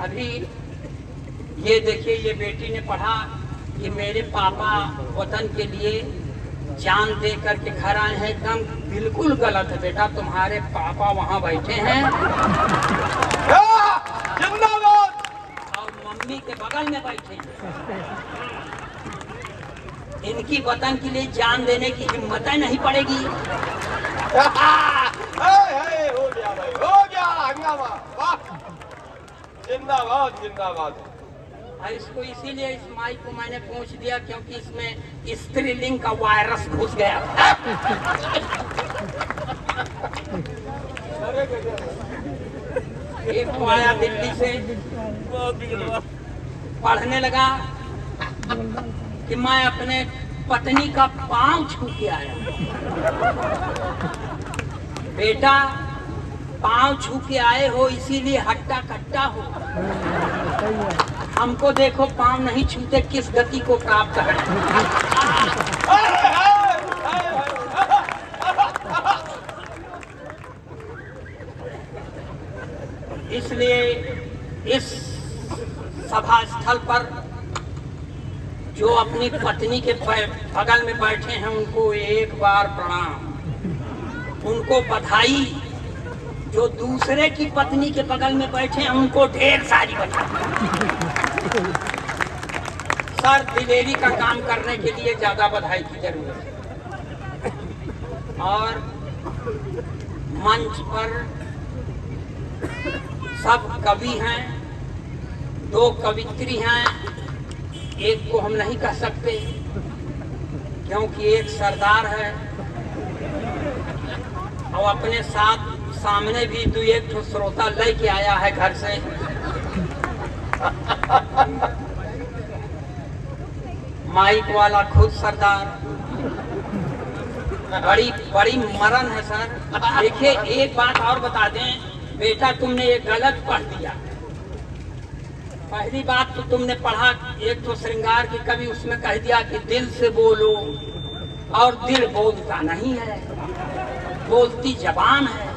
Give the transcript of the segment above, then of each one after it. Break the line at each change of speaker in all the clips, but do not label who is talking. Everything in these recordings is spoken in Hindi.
अभी ये देखिए, ये बेटी ने पढ़ा कि मेरे पापा वतन के लिए जान दे करके घर आए हैं। एकदम बिल्कुल गलत है बेटा, तुम्हारे पापा वहाँ बैठे हैं
जिंदाबाद
और मम्मी के बगल में बैठे हैं। इनकी वतन के लिए जान देने की हिम्मत नहीं पड़ेगी।
हो गया भाई, हो गया हंगामा। वाह, जिंदाबाद जिंदाबाद।
और इसको इसीलिए इस माइक को मैंने पूछ दिया क्योंकि इसमें स्त्रीलिंग का वायरस घुस गया था। एक तो आया दिल्ली से, पढ़ने लगा कि मैं अपने पत्नी का पांव छू के आया। बेटा, पांव छू के आए हो इसीलिए हट्टा कट्टा हो। हमको देखो पांव नहीं छूते किस गति को प्राप्त है। इसलिए इस सभा स्थल पर जो अपनी पत्नी के बगल में बैठे हैं उनको एक बार प्रणाम, उनको बधाई। जो दूसरे की पत्नी के बगल में बैठे हैं उनको ढेर सारी बधाई। सर, दिलेरी का काम करने के लिए ज्यादा बधाई की जरूरत है। और मंच पर सब कवि हैं, दो कवित्री हैं। एक को हम नहीं कह सकते क्योंकि एक सरदार है और अपने साथ सामने भी दो एक श्रोता लेके आया है घर से। माइक वाला खुद सरदार। बड़ी मरण है सर। देखिए, एक बात और बता दें बेटा, तुमने ये गलत पढ़ दिया। पहली बात तो तुमने पढ़ा, एक तो श्रृंगार की कवि, उसमें कह दिया कि दिल से बोलो, और दिल बोलता नहीं है, बोलती जबान है।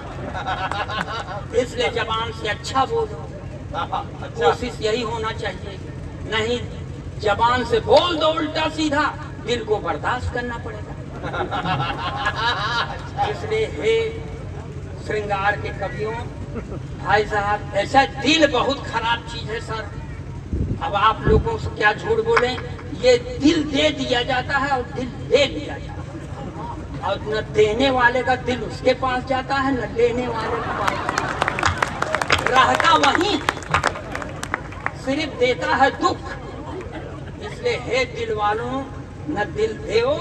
इसलिए जबान से अच्छा बोलो। कोशिश यही होना चाहिए, नहीं जबान से बोल दो उल्टा सीधा, दिल को बर्दाश्त करना पड़ेगा। इसलिए हे श्रृंगार के कवियों, भाई साहब, ऐसा दिल बहुत खराब चीज है सर। अब आप लोगों से क्या झूठ बोले, ये दिल दे दिया जाता है और दिल ले लिया जाता है, और न देने वाले का दिल उसके पास जाता है न लेने वाले के पास रहता वहीं, सिर्फ देता है दुख। इसलिए हे दिल वालों, न दिल देओ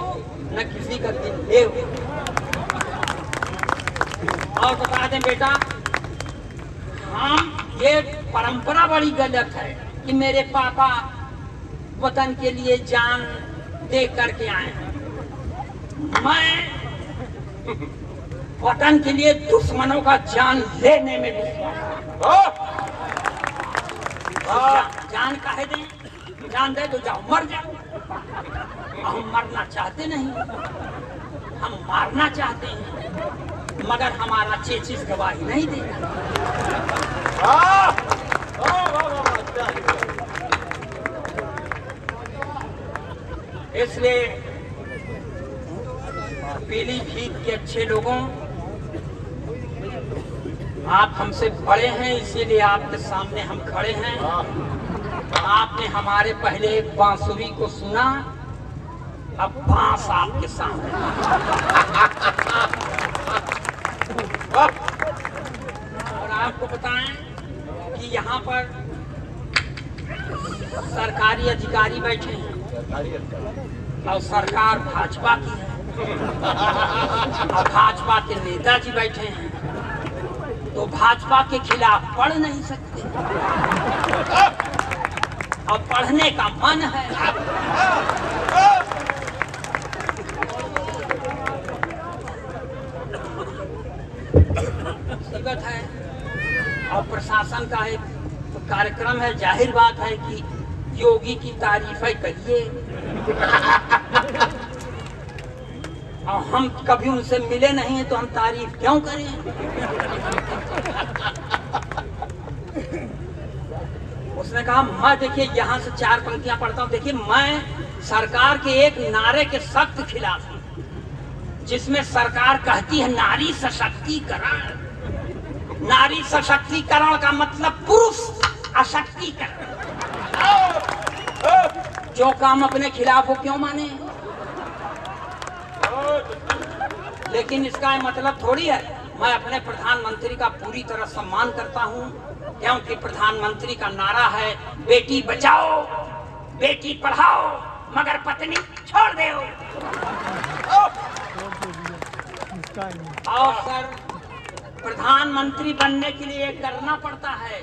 न किसी का दिल ले। और बता दें बेटा, हम ये परंपरा बड़ी गलत है कि मेरे पापा वतन के लिए जान दे करके आए हैं। मैं वतन के लिए दुश्मनों का जान लेने में विश्वास। जान काहे दें? जान दे तो जाओ, मर जाओ। हम मरना चाहते नहीं, हम मारना चाहते हैं, मगर हमारा चेचिस गवाही नहीं देगा। इसलिए पीलीभीत के अच्छे लोगों, आप हमसे बड़े हैं, इसीलिए आपके सामने हम खड़े हैं। आपने हमारे पहले एक बांसुरी को सुना, अब बांस आपके सामने। और आपको बताएं कि यहाँ पर सरकारी अधिकारी बैठे हैं और सरकार भाजपा की है, और भाजपा के नेताजी बैठे हैं, तो भाजपा के खिलाफ पढ़ नहीं सकते, और पढ़ने का मन है। मुसीबत है। और प्रशासन का एक कार्यक्रम है, जाहिर बात है कि योगी की तारीफें करिए। और हम कभी उनसे मिले नहीं हैं तो हम तारीफ क्यों करें? उसने कहा मैं देखिए यहाँ से 4 पंक्तियां पढ़ता हूँ। देखिए मैं सरकार के एक नारे के सख्त खिलाफ हूँ, जिसमें सरकार कहती है नारी सशक्तिकरण। नारी सशक्तिकरण का मतलब पुरुष अशक्तिकरण। जो काम अपने खिलाफ हो क्यों माने? लेकिन इसका मतलब थोड़ी है मैं अपने प्रधानमंत्री का पूरी तरह सम्मान करता हूँ, क्योंकि प्रधानमंत्री का नारा है बेटी बचाओ बेटी पढ़ाओ मगर पत्नी छोड़ दो। और सर प्रधानमंत्री बनने के लिए करना पड़ता है।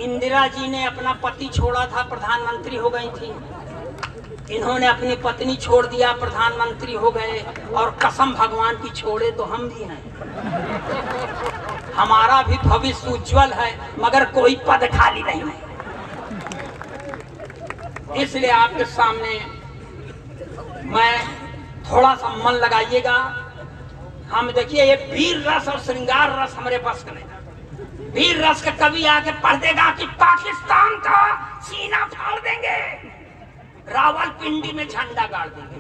इंदिरा जी ने अपना पति छोड़ा था, प्रधानमंत्री हो गई थी। इन्होंने अपनी पत्नी छोड़ दिया, प्रधानमंत्री हो गए। और कसम भगवान की छोड़े तो हम भी हैं। हमारा भी भविष्य उज्जवल है, मगर कोई पद खाली नहीं है। इसलिए आपके सामने मैं थोड़ा सा मन लगाइएगा। हम देखिए ये वीर रस और श्रृंगार रस हमारे बस का नहीं। वीर रस का कवि आके पढ़ देगा कि पाकिस्तान का सीना फाड़ देंगे, रावलपिंडी में झंडा गाड़ देंगे।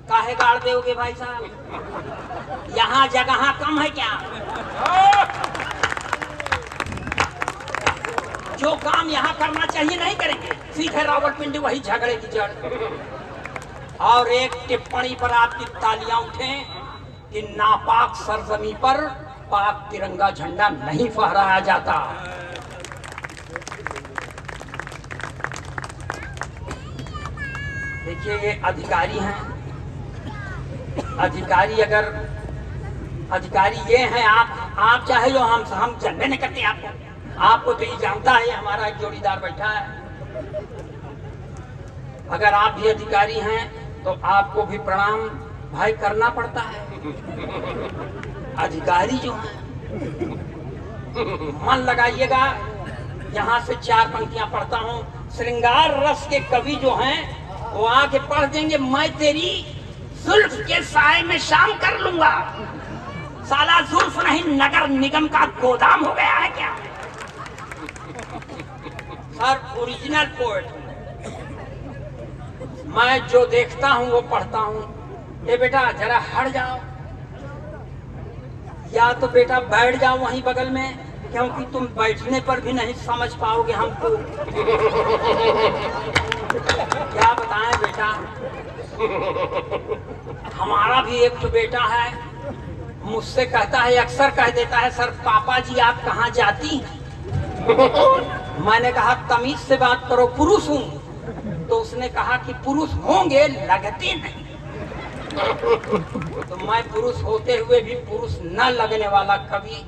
काहे गाड़ दोगे भाई साहब? यहाँ जगह कम है क्या? जो काम यहाँ करना चाहिए नहीं करेंगे, सीधे रावलपिंडी वही झगड़े की जड़। और एक टिप्पणी पर आपकी तालियां उठें कि नापाक सरजमी पर पाक तिरंगा झंडा नहीं फहराया जाता। देखिए ये अधिकारी हैं, अधिकारी अगर अधिकारी ये हैं, आप चाहे जो हम जानते नहीं करते आपको तो ये जानता है, हमारा एक जोड़ीदार बैठा है। अगर आप भी अधिकारी हैं तो आपको भी प्रणाम भाई करना पड़ता है। अधिकारी जो हैं मन लगाइएगा। यहाँ से 4 पंक्तियां पढ़ता हूँ। श्रृंगार रस के कवि जो हैं वो आके पढ़ देंगे मैं तेरी जुल्फ के साए में शाम कर लूंगा। साला जुल्फ नहीं नगर निगम का गोदाम हो गया है क्या? सर ओरिजिनल पोएट मैं जो देखता हूँ वो पढ़ता हूँ। ये बेटा जरा हट जाओ, या तो बेटा बैठ जाओ वहीं बगल में, क्योंकि तुम बैठने पर भी नहीं समझ पाओगे हमको। क्या बताएं बेटा, हमारा भी एक तो बेटा है, मुझसे कहता है, अक्सर कह देता है सर पापा जी आप कहाँ जाती? मैंने कहा तमीज से बात करो, पुरुष हूँ। तो उसने कहा कि पुरुष होंगे लगते नहीं। तो मैं पुरुष होते हुए भी पुरुष न लगने वाला कवि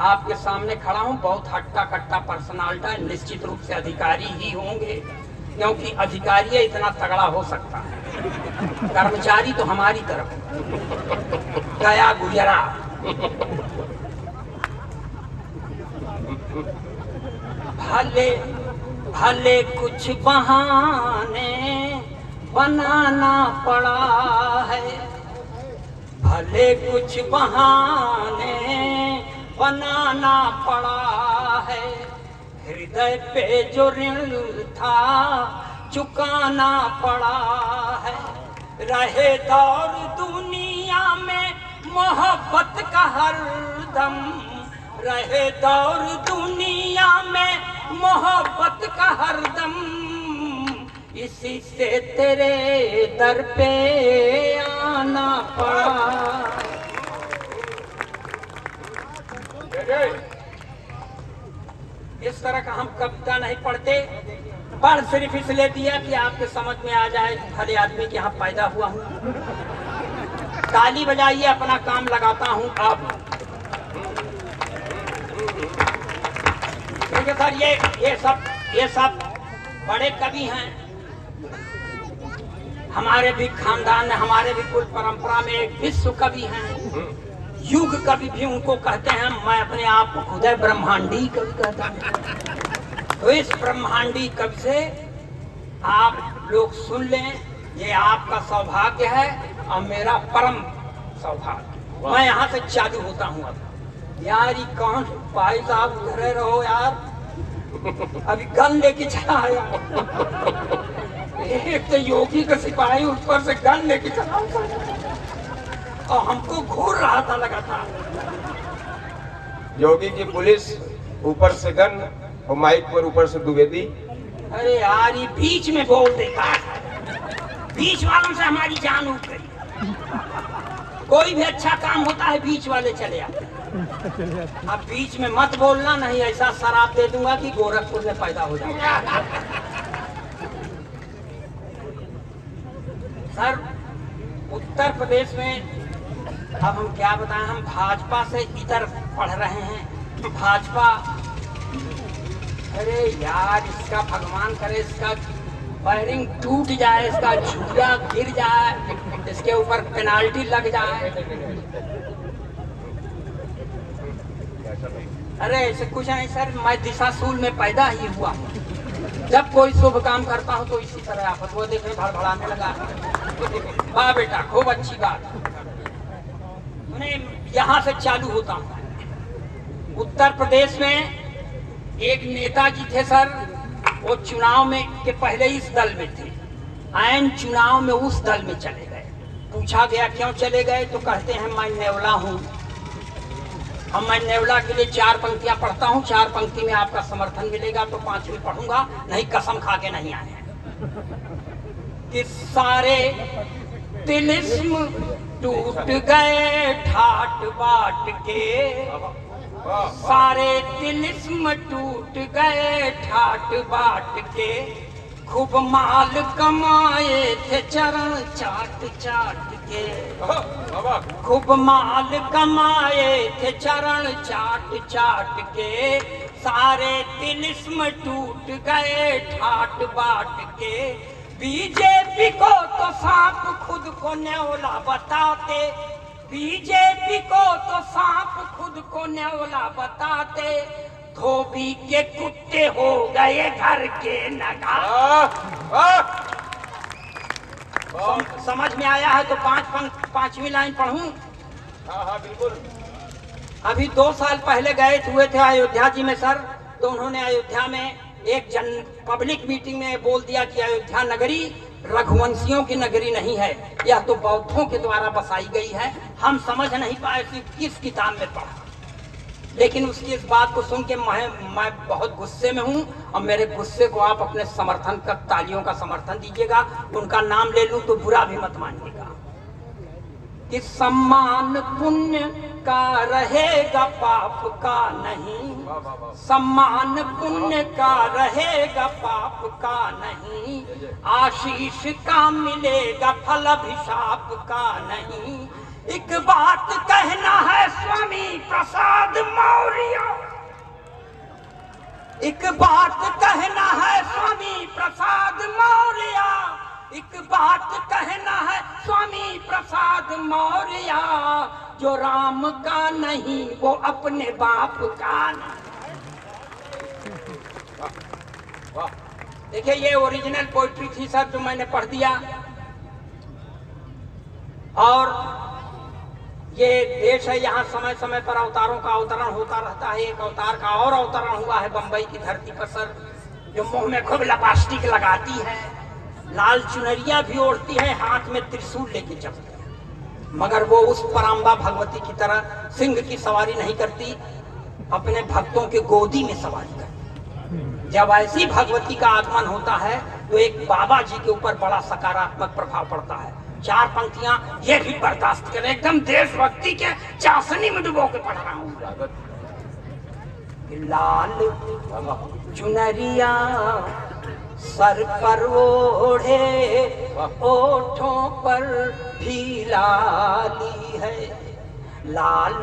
आपके सामने खड़ा हूँ। बहुत हट्टा कट्टा पर्सनालिटी, निश्चित रूप से अधिकारी ही होंगे, क्योंकsich अधिकारी इतना तगड़ा हो सकता है। कर्मचारी तो हमारी तरफ गया गुजरा। भले भले कुछ बहाने बनाना पड़ा है, भले कुछ बहाने बनाना पड़ा है, हृदय पे जो ऋण था चुकाना पड़ा है। रहे दौर दुनिया में मोहब्बत का हरदम, रहे दौर दुनिया में मोहब्बत का हरदम, इसी से तेरे दर पे आना पड़ा। इस तरह का हम कविता नहीं पढ़ते, पढ़ सिर्फ इसलिए दिया कि आपके समझ में आ जाए भले आदमी के यहाँ पैदा हुआ हूँ। ताली बजाइए, अपना काम लगाता हूँ। अब ठीक है सर, ये सब बड़े कवि हैं। हमारे भी खानदान में, हमारे भी कुल परंपरा में एक विश्व कवि हैं, युग कवि भी उनको कहते हैं। मैं अपने आप को खुद ब्रह्मांडी कवि कहता हूँ। तो इस ब्रह्मांडी कवि से आप लोग सुन लें, ये आपका सौभाग्य है और मेरा परम सौभाग्य। मैं यहाँ से चालू होता हूँ। अब यार ये कौन भाई साहब, उधर रहो यार, अभी गन लेके चला आया। एक तो योगी का सिपाही ऊपर से गन लेके चला और हमको घूर रहा था लगातार।
योगी की पुलिस ऊपर से गन और माइक पर ऊपर से द्विवेदी।
अरे यार ये बीच में बोल देता है, बीच वालों से हमारी जान उठ गई। कोई भी अच्छा काम होता है बीच वाले चले आते हैं। अब बीच में मत बोलना, नहीं ऐसा शराब दे दूंगा कि गोरखपुर में पैदा हो जाएगा। सर उत्तर प्रदेश में अब हम क्या बताएं, हम भाजपा से इधर पढ़ रहे हैं। भाजपा, अरे यार इसका भगवान करे इसका वायरिंग टूट जाए, इसका झूला गिर जाए, इसके ऊपर पेनाल्टी लग जाए। अरे ऐसे कुछ नहीं सर, मैं दिशाशूल में पैदा ही हुआ। जब कोई शुभ काम करता हूँ तो इसी तरह आफत वो देखे भड़बड़ाने लगा। वाह बेटा खूब अच्छी बात। यहाँ से चालू होता हूँ। उत्तर प्रदेश में एक नेताजी थे सर, वो चुनाव में के पहले इस दल में थे, ऐन चुनाव में उस दल में चले गए। पूछा गया क्यों चले गए तो कहते हैं मैं नेवला हूँ, अब मैं नेवला के लिए 4 पंक्तियां पढ़ता हूँ, 4 पंक्ति में आपका समर्थन मिलेगा तो 5वीं पढ़ूंगा, नहीं कसम खा के नहीं आए। कि सारे तिलिस्म टूट गए ठाट बाट के, सारे तिलिस्म टूट गए ठाट बाट के, खूब माल कमाए थे चरण चाट चाट के, खूब माल कमाए थे चरण चाट चाट के, सारे तिलिस्म टूट गए ठाट बाट के। बीजेपी को तो सांप खुद को न्योला बताते, बीजेपी को तो सांप खुद को न्योला बताते, धोबी के कुत्ते हो गए घर के नगा। समझ में आया है तो 5वीं लाइन पढ़ूं?
हाँ बिल्कुल।
अभी 2 साल पहले गए हुए थे अयोध्या जी में सर, तो उन्होंने अयोध्या में एक पब्लिक मीटिंग में बोल दिया कि अयोध्या नगरी रघुवंशियों की नगरी नहीं है, यह तो बौद्धों के द्वारा बसाई गई है। हम समझ नहीं पाए किस किताब में पढ़ा, लेकिन उसकी इस बात को सुन के मैं बहुत गुस्से में हूँ, और मेरे गुस्से को आप अपने समर्थन का तालियों का समर्थन दीजिएगा। उनका नाम ले लूं तो बुरा भी मत मानिएगा। कि सम्मान पुण्य का रहेगा पाप का नहीं, सम्मान पुण्य का रहेगा पाप का नहीं, आशीष का मिलेगा फल अभिशाप का नहीं। एक बात कहना है स्वामी प्रसाद मौर्य, एक बात कहना है स्वामी प्रसाद मौर्य, एक बात कहना है स्वामी प्रसाद मौर्य, जो राम का नहीं वो अपने बाप का नहीं। देखिए ये ओरिजिनल पोइट्री थी सर जो मैंने पढ़ दिया। और ये देश है, यहाँ समय समय पर अवतारों का अवतरण होता रहता है। एक अवतार का और अवतरण हुआ है बंबई की धरती पर सर, जो मुंह में खूब लिपस्टिक लगाती है, लाल चुनरिया भी ओढ़ती है, हाथ में त्रिशूल लेके चलती है, मगर वो उस पराम्बा भगवती की तरह सिंह की सवारी नहीं करती, अपने भक्तों के गोदी में सवारी करती। जब ऐसी भगवती का आगमन होता है तो एक बाबा जी के ऊपर बड़ा सकारात्मक प्रभाव पड़ता है। 4 पंक्तियां ये भी बर्दाश्त करें, एकदम देशभक्ति के चाशनी में डुबो के पढ़ रहा हूँ। लाल चुनरिया सर पर ओढ़े, ओठों पर भी लाली है, लाल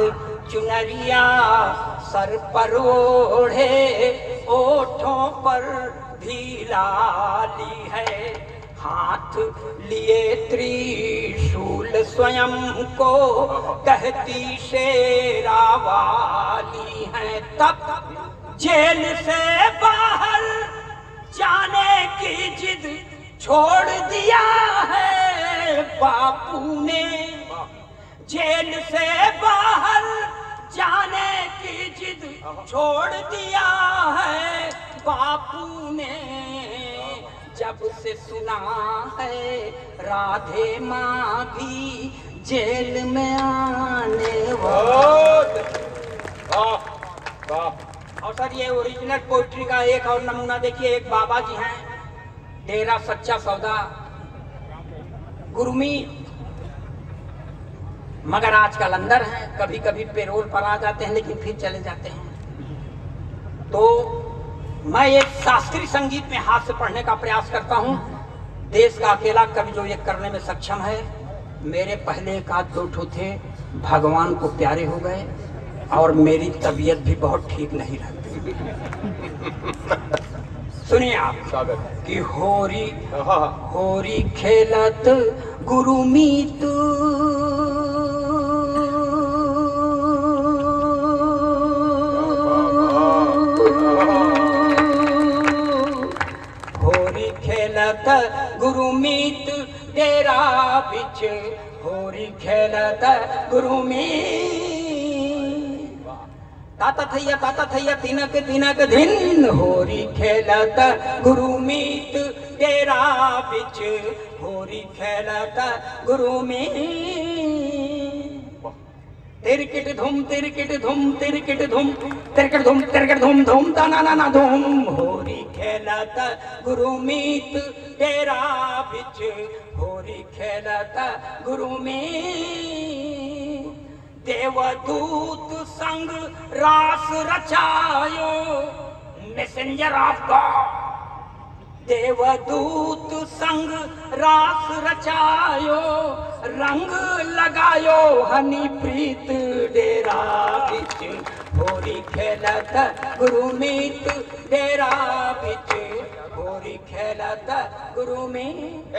चुनरिया सर पर ओढ़े, ओठों पर भी लाली है, हाथ लिए त्रिशूल स्वयं को कहती शेरा वाली है। तब जेल से बाहर जाने की जिद छोड़ दिया है बापू ने, जेल से बाहर जाने की जिद छोड़ दिया है जब से सुना है राधे माँ भी जेल में आने वाली।
वाह वाह।
और सर ये ओरिजिनल पोइट्री का एक और नमूना देखिए। एक बाबा जी हैं, डेरा सच्चा सौदा, गुरमीत, मगर आजकल अंदर हैं, कभी कभी पेरोल पर आ जाते हैं लेकिन फिर चले जाते हैं। तो मैं एक शास्त्रीय संगीत में हाथ से पढ़ने का प्रयास करता हूँ। देश का अकेला कवि जो ये करने में सक्षम है। मेरे पहले एक आध दो ठो थे, भगवान को प्यारे हो गए और मेरी तबीयत भी बहुत ठीक नहीं रहती। सुनिए आप।
स्वागत।
कि होरी
हाँ
होरी खेलत गुरुमीत, होरी खेलत गुरुमीत डेरा बिच, होरी खेलत गुरुमीत। ताता थैया तिनक तिनक धिन, होरी खेलत गुरुमीत डेरा बिच, होरी खेलत गुरुमीत। तिरकिट धुम तिरकिट धुम तिरकिट धुम तिरकिट धुम तिरकिट धुम धुम तना ना ना धुम, होरी खेलत गुरुमीत डेरा बिच, होरी खेलत गुरुमीत। देवदूत संग रास रचायो, मैसेंजर ऑफ गॉड। देवदूत संग रास रचायो, रंग लगायो हनी प्रीत डेरा बिच, होरी खेलत गुरुमीत डेरा बिच, होरी खेलत गुरुमीत।